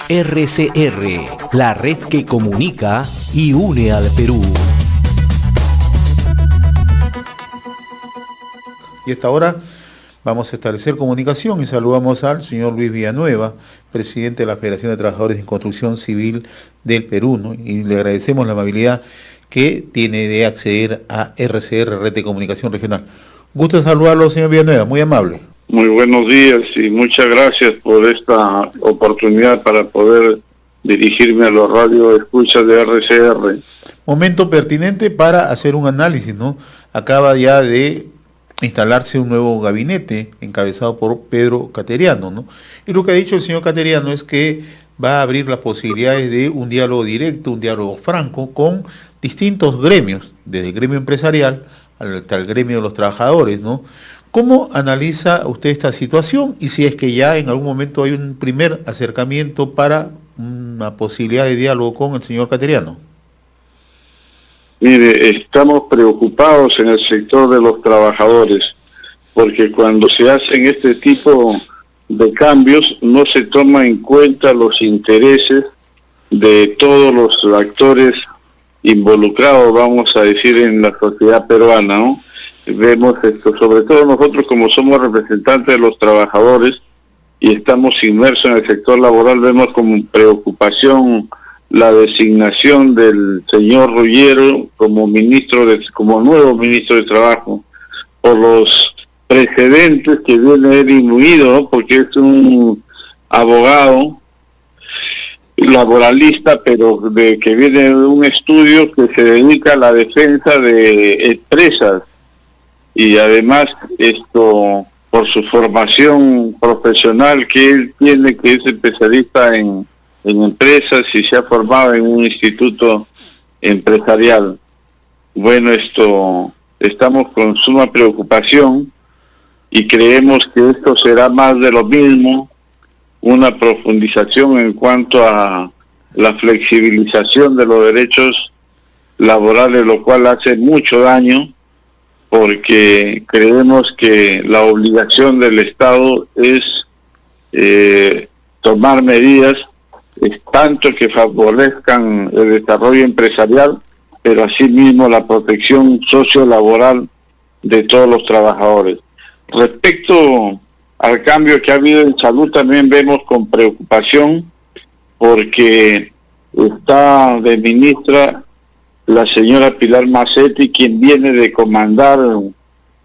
RCR, la red que comunica y une al Perú. Y hasta ahora vamos a establecer comunicación y saludamos al señor Luis Villanueva, presidente de la Federación de Trabajadores en Construcción Civil del Perú, ¿no? Y le agradecemos la amabilidad que tiene de acceder a RCR, Red de Comunicación Regional. Gusto saludarlo, señor Villanueva, muy amable. Muy buenos días y muchas gracias por esta oportunidad para poder dirigirme a los radioescuchas de RCR. Momento pertinente para hacer un análisis, ¿no? Acaba ya de instalarse un nuevo gabinete encabezado por Pedro Cateriano, ¿no? Y lo que ha dicho el señor Cateriano es que va a abrir las posibilidades de un diálogo directo, un diálogo franco con distintos gremios, desde el gremio empresarial hasta el gremio de los trabajadores, ¿no? ¿Cómo analiza usted esta situación y si es que ya en algún momento hay un primer acercamiento para una posibilidad de diálogo con el señor Cateriano? Mire, estamos preocupados en el sector de los trabajadores, porque cuando se hacen este tipo de cambios no se toma en cuenta los intereses de todos los actores involucrados, vamos a decir, en la sociedad peruana, ¿no? Vemos esto, sobre todo nosotros como somos representantes de los trabajadores y estamos inmersos en el sector laboral, vemos con preocupación la designación del señor Ruggiero como nuevo ministro de Trabajo, por los precedentes que viene él imbuido, ¿no? Porque es un abogado laboralista, pero que viene de un estudio que se dedica a la defensa de empresas, y además por su formación profesional que él tiene, que es especialista en empresas y se ha formado en un instituto empresarial. Bueno, estamos con suma preocupación y creemos que esto será más de lo mismo, una profundización en cuanto a la flexibilización de los derechos laborales, lo cual hace mucho daño, porque creemos que la obligación del Estado es tomar medidas tanto que favorezcan el desarrollo empresarial, pero asimismo la protección sociolaboral de todos los trabajadores. Respecto al cambio que ha habido en salud, también vemos con preocupación porque está de ministra la señora Pilar Macetti, quien viene de comandar o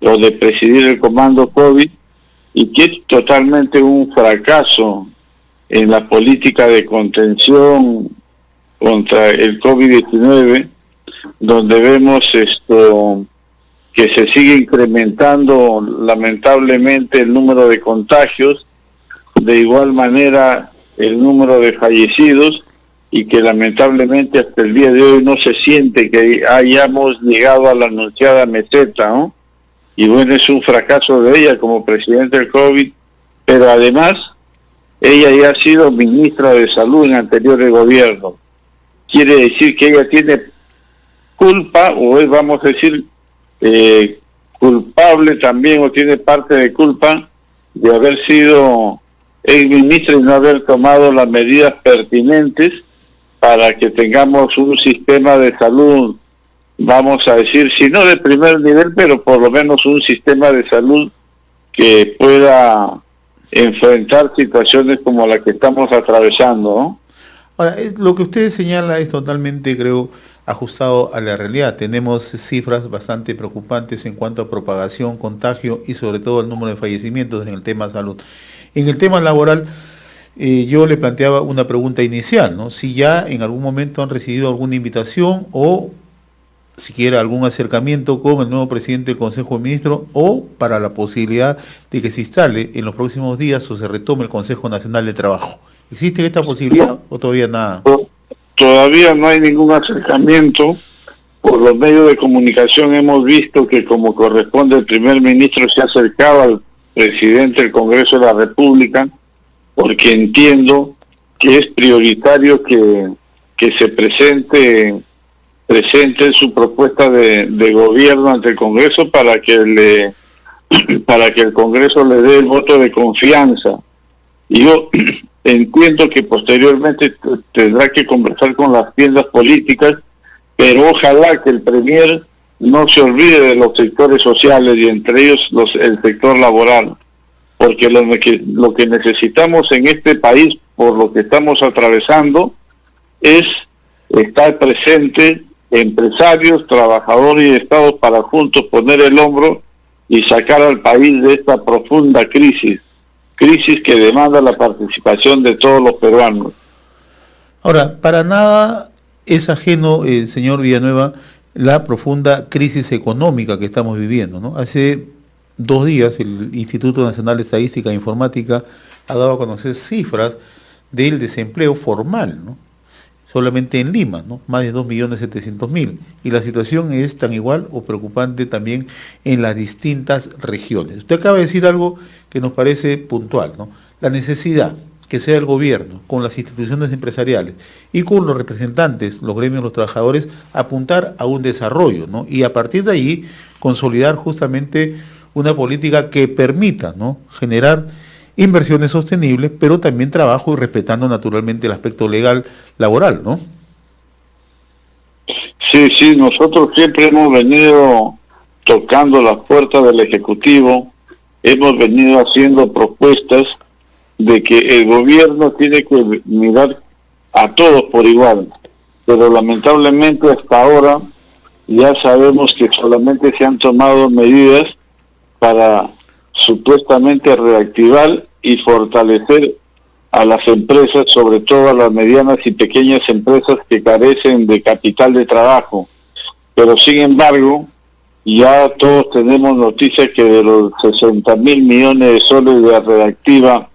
de presidir el comando COVID, y que es totalmente un fracaso en la política de contención contra el COVID-19, donde vemos que se sigue incrementando lamentablemente el número de contagios, de igual manera el número de fallecidos, y que lamentablemente hasta el día de hoy no se siente que hayamos llegado a la anunciada meseta, ¿no? Y bueno, es un fracaso de ella como presidente del COVID, pero además ella ya ha sido ministra de Salud en anteriores gobiernos. Quiere decir que ella tiene culpa, o es, vamos a decir, culpable también, o tiene parte de culpa de haber sido exministra y no haber tomado las medidas pertinentes para que tengamos un sistema de salud, vamos a decir, si no de primer nivel, pero por lo menos un sistema de salud que pueda enfrentar situaciones como la que estamos atravesando, ¿no? Ahora, lo que usted señala es totalmente, creo, ajustado a la realidad. Tenemos cifras bastante preocupantes en cuanto a propagación, contagio y sobre todo el número de fallecimientos en el tema salud. En el tema laboral, yo le planteaba una pregunta inicial, ¿no? Si ya en algún momento han recibido alguna invitación o siquiera algún acercamiento con el nuevo presidente del Consejo de Ministros, o para la posibilidad de que se instale en los próximos días o se retome el Consejo Nacional de Trabajo. ¿Existe esta posibilidad o todavía nada? Todavía no hay ningún acercamiento. Por los medios de comunicación hemos visto que, como corresponde, el primer ministro se ha acercado al presidente del Congreso de la República, porque entiendo que es prioritario que se presente su propuesta de gobierno ante el Congreso para que el Congreso le dé el voto de confianza. Y yo entiendo que posteriormente tendrá que conversar con las tiendas políticas, pero ojalá que el Premier no se olvide de los sectores sociales y entre ellos el sector laboral, porque lo que necesitamos en este país, por lo que estamos atravesando, es estar presente empresarios, trabajadores y Estados para juntos poner el hombro y sacar al país de esta profunda crisis que demanda la participación de todos los peruanos. Ahora, para nada es ajeno, señor Villanueva, la profunda crisis económica que estamos viviendo, ¿no? Hace 2 días el Instituto Nacional de Estadística e Informática ha dado a conocer cifras del desempleo formal, ¿no? Solamente en Lima, ¿no? Más de 2.700.000. Y la situación es tan igual o preocupante también en las distintas regiones. Usted acaba de decir algo que nos parece puntual, ¿no? La necesidad que sea el gobierno, con las instituciones empresariales y con los representantes, los gremios, los trabajadores, apuntar a un desarrollo, ¿no? Y a partir de ahí consolidar justamente una política que permita, ¿no?, generar inversiones sostenibles, pero también trabajo y respetando naturalmente el aspecto legal laboral, ¿no? Sí, nosotros siempre hemos venido tocando las puertas del Ejecutivo, hemos venido haciendo propuestas de que el gobierno tiene que mirar a todos por igual, pero lamentablemente hasta ahora ya sabemos que solamente se han tomado medidas para supuestamente reactivar y fortalecer a las empresas, sobre todo a las medianas y pequeñas empresas que carecen de capital de trabajo. Pero sin embargo, ya todos tenemos noticias que de los 60.000 millones de soles de reactiva,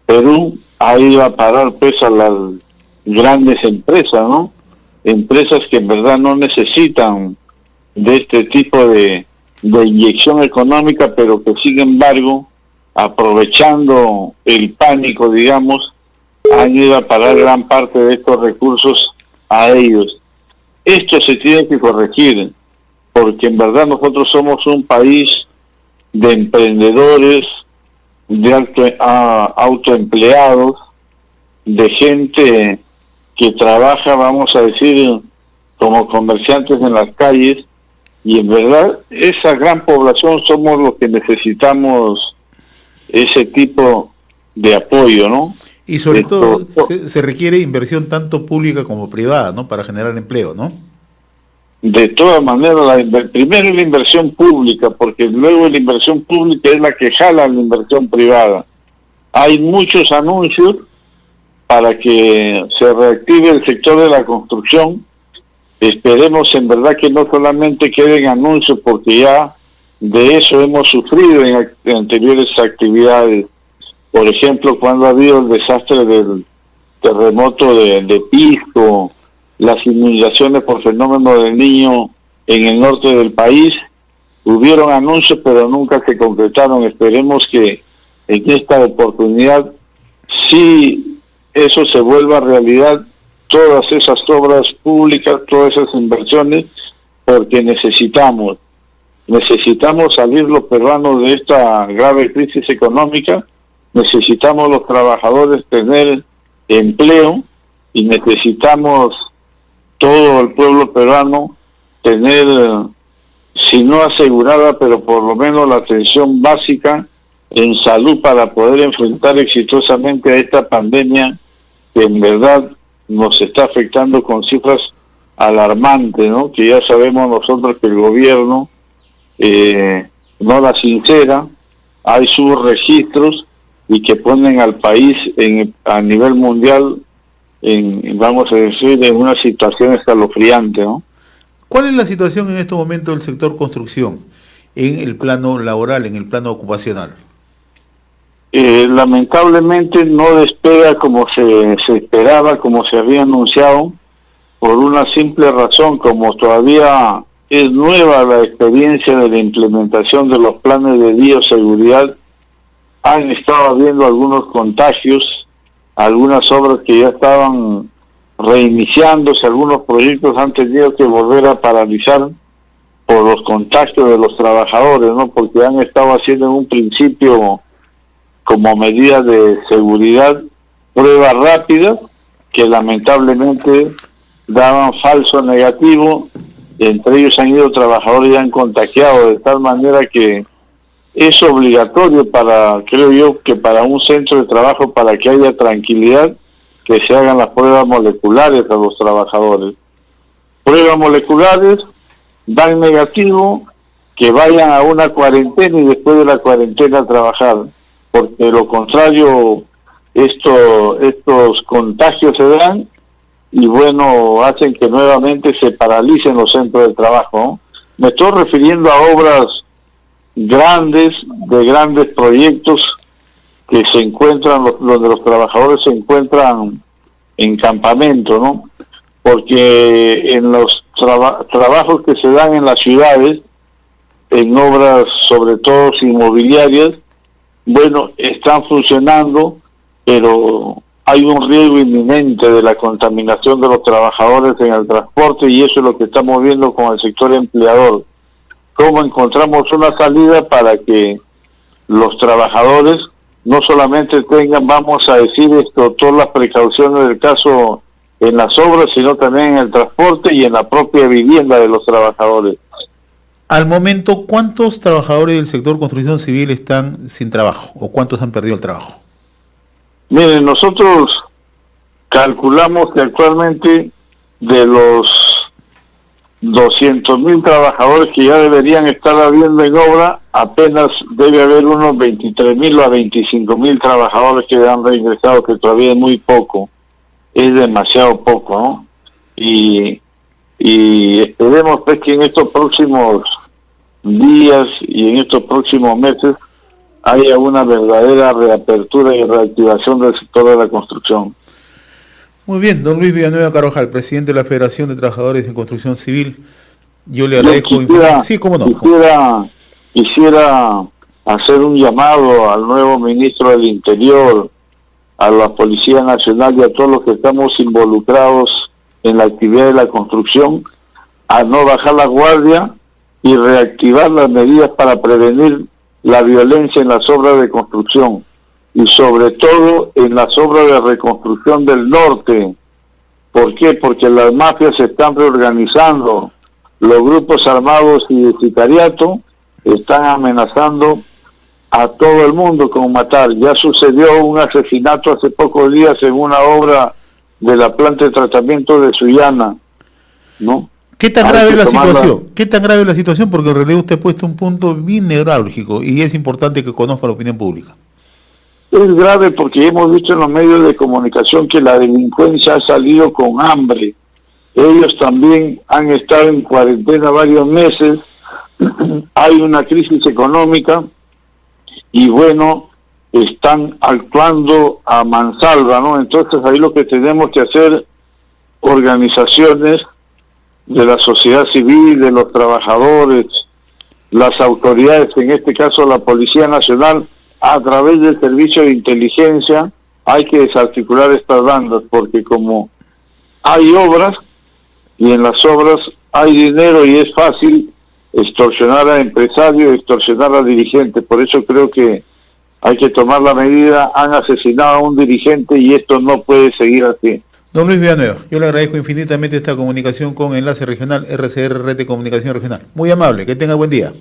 Perú ha ido a parar pues a las grandes empresas, ¿no? Empresas que en verdad no necesitan de este tipo de inyección económica, pero que sin embargo, aprovechando el pánico, digamos, han ido a parar gran parte de estos recursos a ellos. Esto se tiene que corregir, porque en verdad nosotros somos un país de emprendedores, de autoempleados, de gente que trabaja, vamos a decir, como comerciantes en las calles, y en verdad esa gran población somos los que necesitamos ese tipo de apoyo, ¿no? Y sobre todo se requiere inversión tanto pública como privada, ¿no?, para generar empleo, ¿no? De todas maneras, primero la inversión pública, porque luego la inversión pública es la que jala la inversión privada. Hay muchos anuncios para que se reactive el sector de la construcción. Esperemos en verdad que no solamente queden anuncios, porque ya de eso hemos sufrido en anteriores actividades. Por ejemplo, cuando ha habido el desastre del terremoto de Pisco, las inundaciones por fenómeno del Niño en el norte del país, hubieron anuncios pero nunca se concretaron. Esperemos que en esta oportunidad sí eso se vuelva realidad, todas esas obras públicas, todas esas inversiones, porque necesitamos salir los peruanos de esta grave crisis económica, necesitamos los trabajadores tener empleo y necesitamos todo el pueblo peruano tener, si no asegurada, pero por lo menos la atención básica en salud para poder enfrentar exitosamente a esta pandemia que en verdad nos está afectando con cifras alarmantes, ¿no? Que ya sabemos nosotros que el gobierno no la sincera, hay sus registros y que ponen al país a nivel mundial vamos a decir, en una situación escalofriante, ¿no? ¿Cuál es la situación en este momento del sector construcción, en el plano laboral, en el plano ocupacional? Lamentablemente no despega como se esperaba, como se había anunciado, por una simple razón, como todavía es nueva la experiencia de la implementación de los planes de bioseguridad, han estado habiendo algunos contagios, algunas obras que ya estaban reiniciándose, algunos proyectos han tenido que volver a paralizar por los contagios de los trabajadores, ¿no? Porque han estado haciendo en un principio como medida de seguridad pruebas rápidas que lamentablemente daban falso negativo. Entre ellos han ido trabajadores y han contagiado, de tal manera que es obligatorio creo yo, que para un centro de trabajo, para que haya tranquilidad, que se hagan las pruebas moleculares a los trabajadores. Pruebas moleculares, dan negativo, que vayan a una cuarentena y después de la cuarentena a trabajar, porque de lo contrario estos contagios se dan y bueno, hacen que nuevamente se paralicen los centros de trabajo, ¿no? Me estoy refiriendo a obras grandes, de grandes proyectos que se encuentran, donde los trabajadores se encuentran en campamento, ¿no? Porque en los trabajos que se dan en las ciudades, en obras sobre todo inmobiliarias, bueno, están funcionando, pero hay un riesgo inminente de la contaminación de los trabajadores en el transporte, y eso es lo que estamos viendo con el sector empleador. ¿Cómo encontramos una salida para que los trabajadores no solamente tengan, vamos a decir todas las precauciones del caso en las obras, sino también en el transporte y en la propia vivienda de los trabajadores? Al momento, ¿cuántos trabajadores del sector construcción civil están sin trabajo o cuántos han perdido el trabajo? Miren, nosotros calculamos que actualmente de los 200.000 trabajadores que ya deberían estar habiendo en obra, apenas debe haber unos 23.000 a 25.000 trabajadores que han reingresado, que todavía es muy poco, es demasiado poco, ¿no? Y esperemos pues que en estos próximos días y en estos próximos meses haya una verdadera reapertura y reactivación del sector de la construcción. Muy bien, don Luis Villanueva Carvajal, presidente de la Federación de Trabajadores en Construcción Civil. Yo le agradezco. Sí, cómo no. Quisiera hacer un llamado al nuevo ministro del Interior, a la Policía Nacional y a todos los que estamos involucrados en la actividad de la construcción, a no bajar la guardia y reactivar las medidas para prevenir la violencia en las obras de construcción, y sobre todo en las obras de reconstrucción del norte. ¿Por qué? Porque las mafias se están reorganizando, los grupos armados y de sicariato están amenazando a todo el mundo con matar. Ya sucedió un asesinato hace pocos días en una obra de la planta de tratamiento de Sullana, ¿no? ¿Qué tan grave es la situación? ¿Qué tan grave es la situación? Porque en realidad usted ha puesto un punto bien neurálgico y es importante que conozca la opinión pública. Es grave porque hemos visto en los medios de comunicación que la delincuencia ha salido con hambre. Ellos también han estado en cuarentena varios meses, hay una crisis económica y bueno, están actuando a mansalva, ¿no? Entonces ahí lo que tenemos que hacer, organizaciones de la sociedad civil, de los trabajadores, las autoridades, en este caso la Policía Nacional, a través del servicio de inteligencia, hay que desarticular estas bandas, porque como hay obras, y en las obras hay dinero y es fácil extorsionar a empresarios, extorsionar a dirigentes. Por eso creo que hay que tomar la medida. Han asesinado a un dirigente y esto no puede seguir así. Don Luis Villanueva, yo le agradezco infinitamente esta comunicación con Enlace Regional, RCR, Red de Comunicación Regional. Muy amable, que tenga buen día.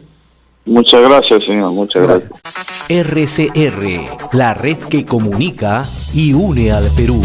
Muchas gracias, señor, muchas gracias. RCR, la red que comunica y une al Perú.